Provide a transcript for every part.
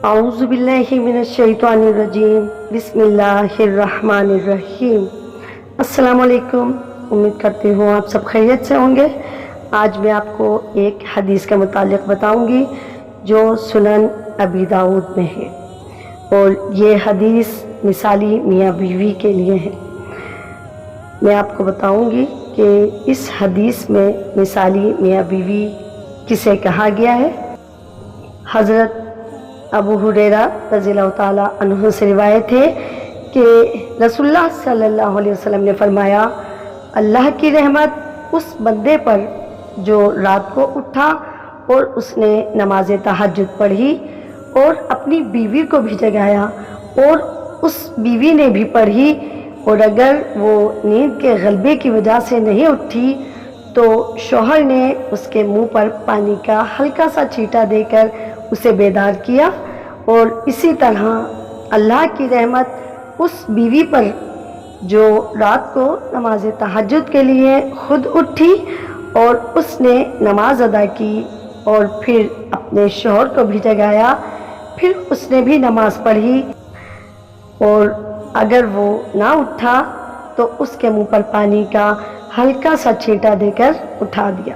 اعوذ باللہ من الشیطان الرجیم بسم اللہ الرحمن الرحیم۔ السلام علیکم، امید کرتی ہوں آپ سب خیریت سے ہوں گے۔ آج میں آپ کو ایک حدیث کے متعلق بتاؤں گی جو سنن ابی داؤد میں ہے، اور یہ حدیث مثالی میاں بیوی کے لیے ہے۔ میں آپ کو بتاؤں گی کہ اس حدیث میں مثالی میاں بیوی کسے کہا گیا ہے۔ حضرت ابو ہریرہ رضی اللہ تعالیٰ عنہ سے روایت ہے کہ رسول اللہ صلی اللہ علیہ وسلم نے فرمایا، اللہ کی رحمت اس بندے پر جو رات کو اٹھا اور اس نے نماز تہجد پڑھی اور اپنی بیوی کو بھی جگایا اور اس بیوی نے بھی پڑھی، اور اگر وہ نیند کے غلبے کی وجہ سے نہیں اٹھی تو شوہر نے اس کے منہ پر پانی کا ہلکا سا چھینٹا دے کر اسے بیدار کیا، اور اسی طرح اللہ کی رحمت اس بیوی پر جو رات کو نماز تہجد کے لیے خود اٹھی اور اس نے نماز ادا کی اور پھر اپنے شوہر کو بھی جگایا، پھر اس نے بھی نماز پڑھی، اور اگر وہ نہ اٹھا تو اس کے منہ پر پانی کا ہلکا سا چھینٹا دے کر اٹھا دیا۔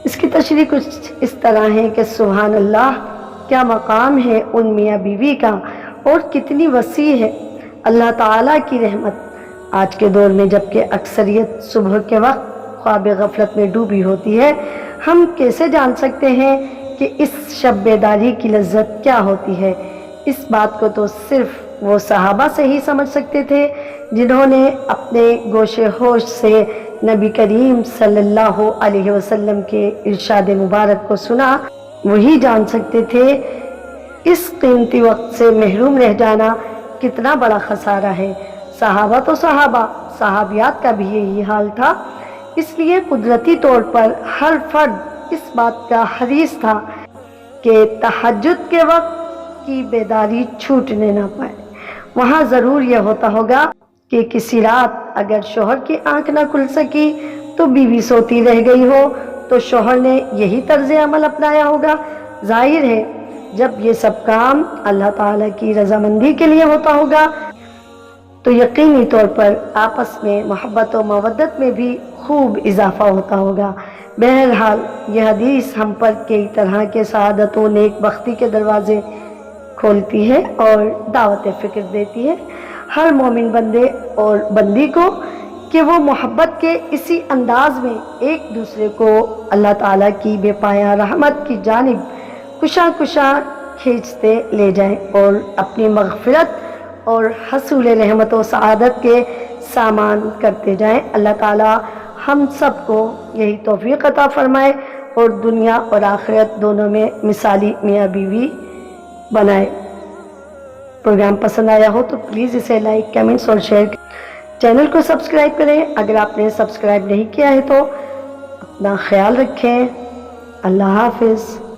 اس کی تشریح کچھ اس طرح ہے کہ سبحان اللہ، کیا مقام ہے ان میاں بیوی کا اور کتنی وسیع ہے اللہ تعالیٰ کی رحمت۔ آج کے دور میں جبکہ اکثریت صبح کے وقت خواب غفلت میں ڈوبی ہوتی ہے، ہم کیسے جان سکتے ہیں کہ اس شب بیداری کی لذت کیا ہوتی ہے؟ اس بات کو تو صرف وہ صحابہ سے ہی سمجھ سکتے تھے جنہوں نے اپنے گوش ہوش سے نبی کریم صلی اللہ علیہ وسلم کے ارشاد مبارک کو سنا، وہی جان سکتے تھے اس قیمتی وقت سے محروم رہ جانا کتنا بڑا خسارہ ہے۔ صحابہ تو صحابیات کا بھی یہی حال تھا، اس لیے قدرتی طور پر ہر فرد اس بات کا حریص تھا کہ تہجد کے وقت کی بیداری چھوٹنے نہ پائے۔ وہاں ضرور یہ ہوتا ہوگا کہ کسی رات اگر شوہر کی آنکھ نہ کھل سکی تو بیوی سوتی رہ گئی ہو تو شوہر نے یہی طرز عمل اپنایا ہوگا۔ ظاہر ہے جب یہ سب کام اللہ تعالیٰ کی رضامندی کے لیے ہوتا ہوگا تو یقینی طور پر آپس میں محبت و مودت میں بھی خوب اضافہ ہوتا ہوگا۔ بہرحال یہ حدیث ہم پر کئی طرح کے سعادت و نیک بختی کے دروازے کھولتی ہے اور دعوت فکر دیتی ہے ہر مومن بندے اور بندی کو کہ وہ محبت کے اسی انداز میں ایک دوسرے کو اللہ تعالیٰ کی بے پایہ رحمت کی جانب کشا کشا کھینچتے لے جائیں اور اپنی مغفرت اور حصول رحمت و سعادت کے سامان کرتے جائیں۔ اللہ تعالیٰ ہم سب کو یہی توفیق عطا فرمائے اور دنیا اور آخرت دونوں میں مثالی میاں بیوی بنائے۔ پروگرام پسند آیا ہو تو پلیز اسے لائک، کمنٹس اور شیئر کریں۔ چینل کو سبسکرائب کریں اگر آپ نے سبسکرائب نہیں کیا ہے تو۔ اپنا خیال رکھیں۔ اللہ حافظ۔